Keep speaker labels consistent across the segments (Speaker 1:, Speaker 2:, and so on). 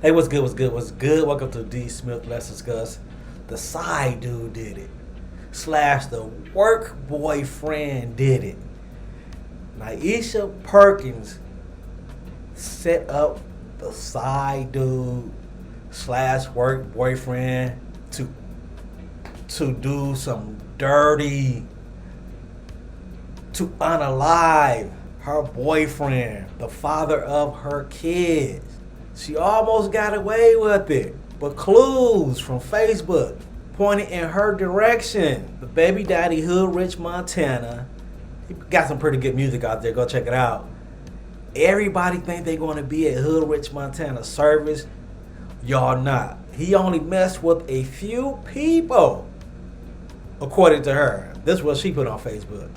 Speaker 1: Hey, what's good? What's good? What's good? Welcome to D Smith. Let's discuss the side dude did it, slash the work boyfriend did it. Nyasia Perkins set up the side dude slash work boyfriend to do some dirty, to unalive her boyfriend, the father of her kids. She almost got away with it, but clues from Facebook pointed in her direction. The baby daddy, Hood Rich Montana, he got some pretty good music out there. Go check it out. Everybody think they're going to be at Hood Rich Montana service. Y'all not. He only messed with a few people, according to her. This is what she put on Facebook.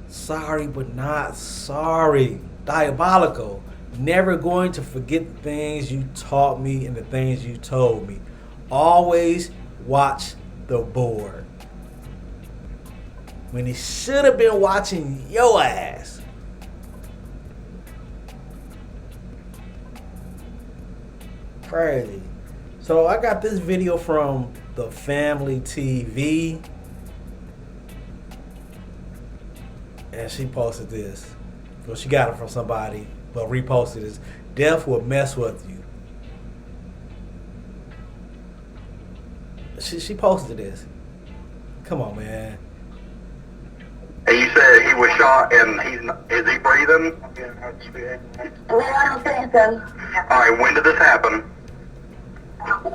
Speaker 1: Sorry, but not sorry. Diabolical. Never going to forget the things you taught me and the things you told me. Always watch the board. When he should have been watching your ass. Crazy. So I got this video from the Family TV. And she posted this. Well, she got it from somebody, but reposted this. Death will mess with you. She posted this. Come on, man.
Speaker 2: And you said he was shot and is he breathing?
Speaker 3: No, I don't think so.
Speaker 2: Alright, when did this happen?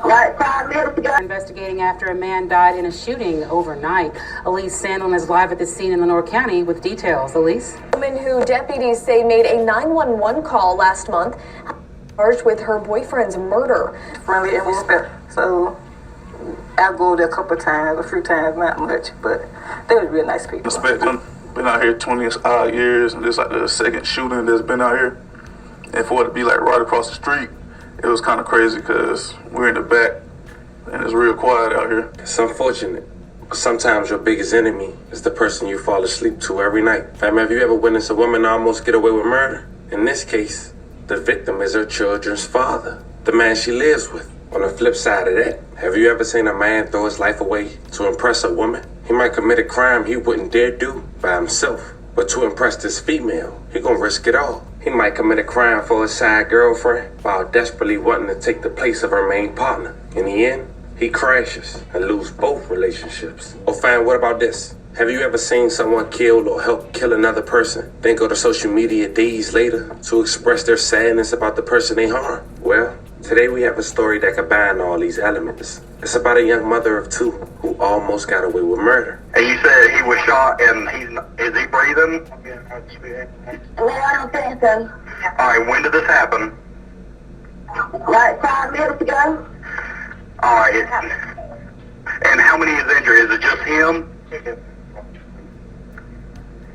Speaker 3: Like 5 minutes ago.
Speaker 4: Investigating after a man died in a shooting overnight. Elise Sandlin is live at the scene in Lenoir County with details. Elise?
Speaker 5: A woman who deputies say made a 911 call last month, charged with her boyfriend's murder.
Speaker 6: Friendly and respect. So I go there a few times, not much, but they were real nice people.
Speaker 7: Respect them. Been out here 20 odd years, and this like the second shooting that's been out here. And for it to be like right across the street, it was kind of crazy because we're in the back and it's real quiet out here.
Speaker 8: It's unfortunate. Sometimes your biggest enemy is the person you fall asleep to every night. Fam, have you ever witnessed a woman almost get away with murder? In this case, the victim is her children's father, the man she lives with. On the flip side of that, have you ever seen a man throw his life away to impress a woman? He might commit a crime he wouldn't dare do by himself, but to impress this female, he gonna risk it all. He might commit a crime for his side girlfriend while desperately wanting to take the place of her main partner. In the end, he crashes and loses both relationships. Oh, fam, what about this? Have you ever seen someone kill or help kill another person, then go to social media days later to express their sadness about the person they harmed? Well, today we have a story that combines all these elements. It's about a young mother of two who almost got away with murder.
Speaker 2: And you said he was shot and is he breathing?
Speaker 3: No, I don't think so.
Speaker 2: Alright, when did this happen?
Speaker 3: Like 5 minutes ago.
Speaker 2: Alright. And how many is injured? Is it just him?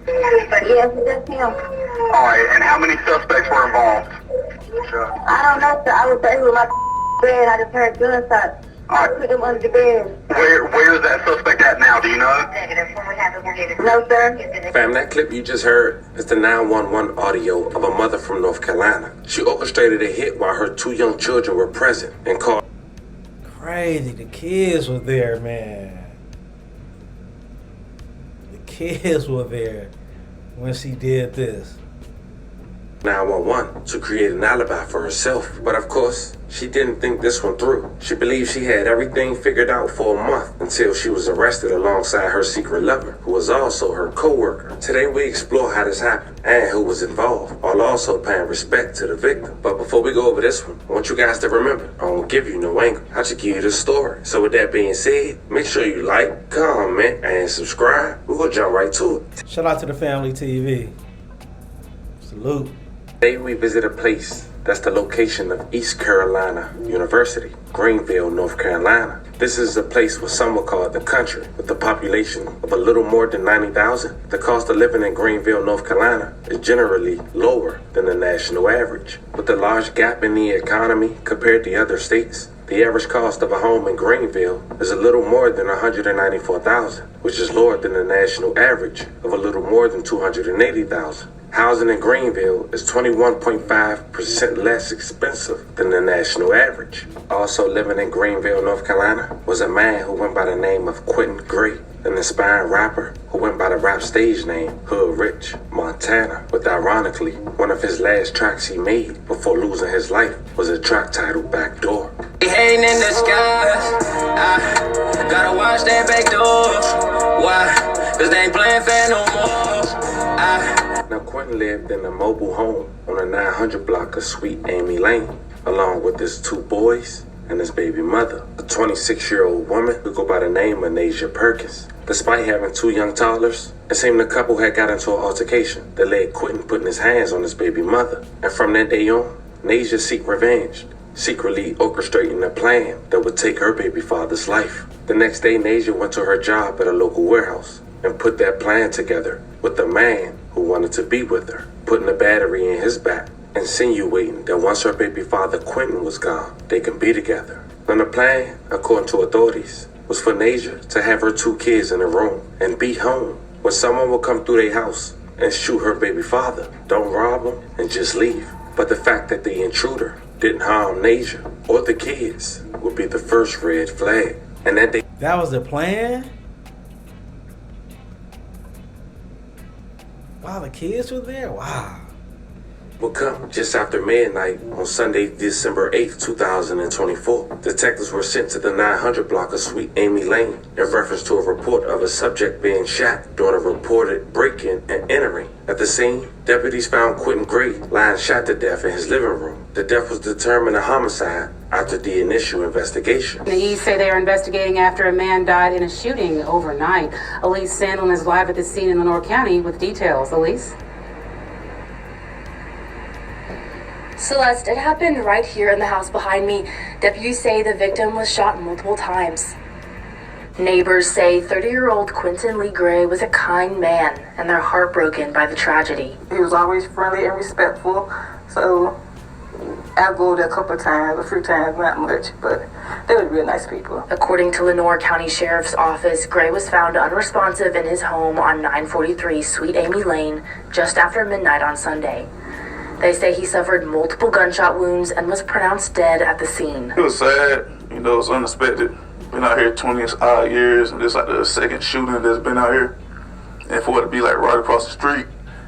Speaker 3: Yes, it's just him.
Speaker 2: Alright, and how many suspects were involved?
Speaker 3: I don't know, sir. I was there with my bed. I just heard gunshots. I put him under the bed.
Speaker 2: Where is that suspect at now? Do you know?
Speaker 3: No, sir.
Speaker 8: Fam, that clip you just heard is the 911 audio of a mother from North Carolina. She orchestrated a hit while her two young children were present and called.
Speaker 1: Crazy. The kids were there, man. The kids were there when she did this.
Speaker 8: 911 to create an alibi for herself. But of course, she didn't think this one through. She believed she had everything figured out for a month until she was arrested alongside her secret lover, who was also her co-worker. Today we explore how this happened and who was involved, while also paying respect to the victim. But before we go over this one, I want you guys to remember, I won't give you no angle. I just give you the story. So with that being said, make sure you like, comment, and subscribe. We're gonna jump right to it.
Speaker 1: Shout out to the Family TV. Salute.
Speaker 8: Today we visit a place that's the location of East Carolina University, Greenville, North Carolina. This is a place what some would call the country, with a population of a little more than 90,000. The cost of living in Greenville, North Carolina is generally lower than the national average. With the large gap in the economy compared to other states, the average cost of a home in Greenville is a little more than $194,000, which is lower than the national average of a little more than $280,000. Housing in Greenville is 21.5% less expensive than the national average. Also living in Greenville, North Carolina, was a man who went by the name of Quentin Gray, an aspiring rapper who went by the rap stage name Hood Rich Montana, with ironically, one of his last tracks he made before losing his life was a track titled Backdoor.
Speaker 9: They hating in the skies, I gotta watch that back door. Why? Cause they ain't playing fair no more.
Speaker 8: Now Quentin lived in a mobile home on a 900 block of Sweet Amy Lane, along with his 2 boys and his baby mother, a 26-year-old woman who go by the name of Nyasia Perkins. Despite having 2 young toddlers, it seemed the couple had got into an altercation that led Quentin putting his hands on his baby mother. And from that day on, Nyasia seeked revenge, secretly orchestrating a plan that would take her baby father's life. The next day, Nyasia went to her job at a local warehouse and put that plan together with the man who wanted to be with her, putting a battery in his back, insinuating that once her baby father Quentin was gone, they can be together. And the plan, according to authorities, was for Nyasia to have her 2 kids in a room and be home when someone would come through their house and shoot her baby father. Don't rob him and just leave. But the fact that the intruder didn't harm Nyasia or the kids would be the first red flag. And
Speaker 1: That was the plan? Wow, the kids were there? Wow.
Speaker 8: Would come just after midnight on Sunday, December 8th, 2024. Detectives were sent to the 900 block of Sweet Amy Lane in reference to a report of a subject being shot during a reported break-in and entering. At the scene, deputies found Quentin Gray lying shot to death in his living room. The death was determined a homicide after the initial investigation.
Speaker 4: The East say they are investigating after a man died in a shooting overnight. Elise Sandlin is live at the scene in Lenoir County with details. Elise?
Speaker 10: Celeste, it happened right here in the house behind me. Deputies say the victim was shot multiple times. Neighbors say 30-year-old Quentin Lee Gray was a kind man, and they're heartbroken by the tragedy.
Speaker 6: He was always friendly and respectful, so I'll go there a few times, not much, but they were real nice people.
Speaker 10: According to Lenoir County Sheriff's Office, Gray was found unresponsive in his home on 943 Sweet Amy Lane just after midnight on Sunday. They say he suffered multiple gunshot wounds and was pronounced dead at the scene.
Speaker 7: It was sad, it was unexpected. Been out here 20 odd years, and this like the second shooting that's been out here. And for it to be like right across the street,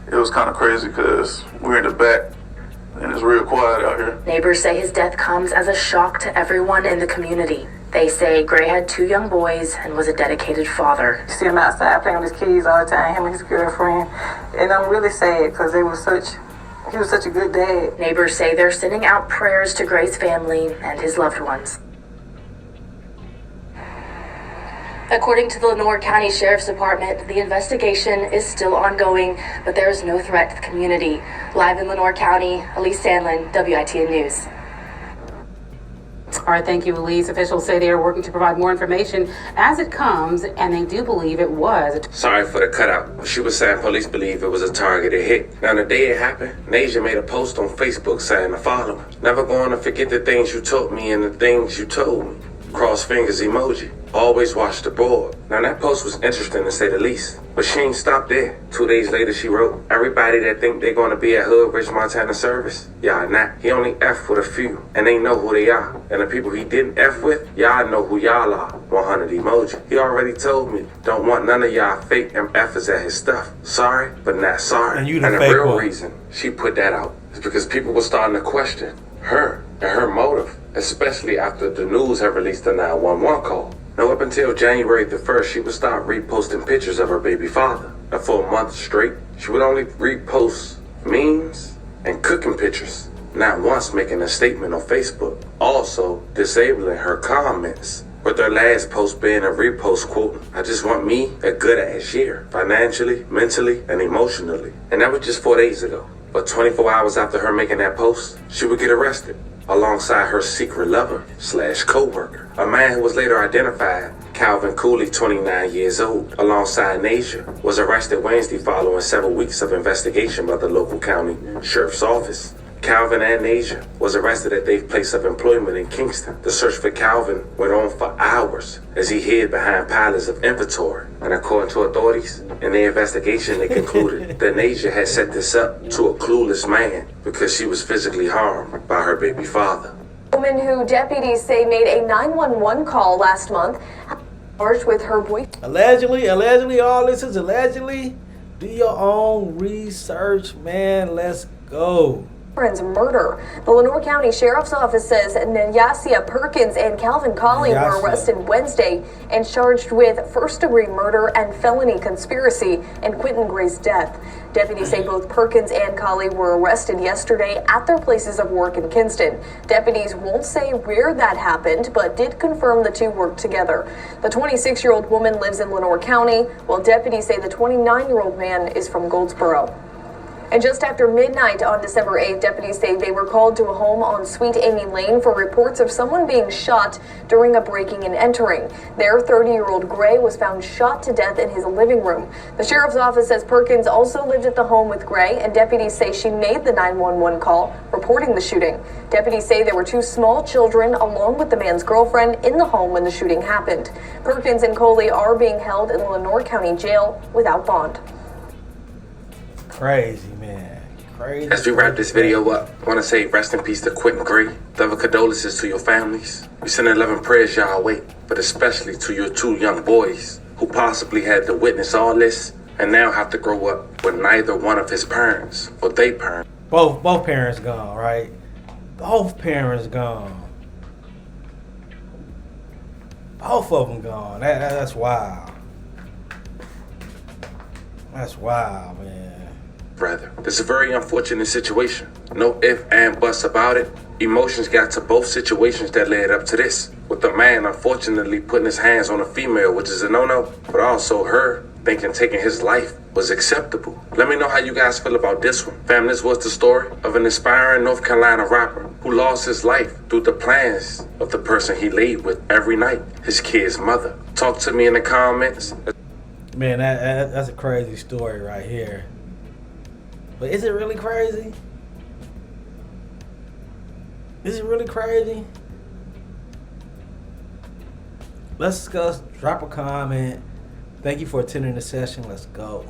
Speaker 7: it was kind of crazy because we're in the back and it's real quiet out here.
Speaker 10: Neighbors say his death comes as a shock to everyone in the community. They say Gray had 2 young boys and was a dedicated father.
Speaker 6: You see him outside playing with his kids all the time, him and his girlfriend. And I'm really sad because he was such a good dad.
Speaker 10: Neighbors say they're sending out prayers to Gray's family and his loved ones. According to the Lenoir County Sheriff's Department, the investigation is still ongoing, but there is no threat to the community. Live in Lenoir County, Elise Sandlin, WITN News.
Speaker 4: All right, thank you, Elise. Officials say they are working to provide more information as it comes, and they do believe it was.
Speaker 8: Sorry for the cutout. She was saying police believe it was a targeted hit. Now, the day it happened, Nyasia made a post on Facebook saying the following: "Never going to forget the things you taught me and the things you told me. Cross fingers emoji. Always watch the board." Now, that post was interesting to say the least. But she ain't stopped there. 2 days later, she wrote, "Everybody that think they're going to be at Hood Rich Montana service, y'all not. He only F with a few, and they know who they are. And the people he didn't F with, y'all know who y'all are. 100 emoji. He already told me, don't want none of y'all fake MFers at his stuff. Sorry, but not sorry."
Speaker 1: And
Speaker 8: the real reason she put that out is because people were starting to question her and her motive, especially after the news had released the 911 call. Now, up until January the 1st, she would start reposting pictures of her baby father. And for a month straight, she would only repost memes and cooking pictures, not once making a statement on Facebook. Also, disabling her comments, with her last post being a repost quoting, "I just want me a good ass year, financially, mentally, and emotionally." And that was just 4 days ago. But 24 hours after her making that post, she would get arrested, alongside her secret lover / co-worker, a man who was later identified, Calvin Coley, 29 years old, alongside Nyasia, was arrested Wednesday following several weeks of investigation by the local county sheriff's office. Calvin and Nyasia was arrested at their place of employment in Kinston. The search for Calvin went on for hours as he hid behind piles of inventory. And according to authorities, in their investigation, they concluded that Nyasia had set this up to a clueless man because she was physically harmed by her baby father.
Speaker 5: A woman who deputies say made a 911 call last month, charged with her boyfriend.
Speaker 1: Allegedly, all this is allegedly. Do your own research, man. Let's go.
Speaker 5: Murder. The Lenoir County Sheriff's Office says Nyasia Perkins and Calvin Coley were arrested Wednesday and charged with first-degree murder and felony conspiracy in Quentin Gray's death. Deputies say both Perkins and Coley were arrested yesterday at their places of work in Kinston. Deputies won't say where that happened, but did confirm the two worked together. The 26-year-old woman lives in Lenoir County, while deputies say the 29-year-old man is from Goldsboro. And just after midnight on December 8th, deputies say they were called to a home on Sweet Amy Lane for reports of someone being shot during a breaking and entering. Their 30-year-old Gray was found shot to death in his living room. The sheriff's office says Perkins also lived at the home with Gray, and deputies say she made the 911 call reporting the shooting. Deputies say there were two small children along with the man's girlfriend in the home when the shooting happened. Perkins and Coley are being held in the Lenoir County Jail without bond.
Speaker 1: Crazy, man. Crazy.
Speaker 8: As we wrap this video up, I want to say rest in peace to Quentin Gray. Love and condolences to your families. We send 11 prayers y'all wait, but especially to your two young boys who possibly had to witness all this and now have to grow up with neither one of his parents or they parents.
Speaker 1: Both parents gone, right? Both parents gone. Both of them gone. That's wild. That's wild, man.
Speaker 8: This is a very unfortunate situation. No ifs and buts about it. Emotions got to both situations that led up to this. With the man unfortunately putting his hands on a female, which is a no-no, but also her thinking taking his life was acceptable. Let me know how you guys feel about this one. Fam, this was the story of an inspiring North Carolina rapper who lost his life through the plans of the person he laid with every night, his kid's mother. Talk to me in the comments.
Speaker 1: Man, that's a crazy story right here. But is it really crazy? Is it really crazy? Let's discuss. Drop a comment. Thank you for attending the session. Let's go.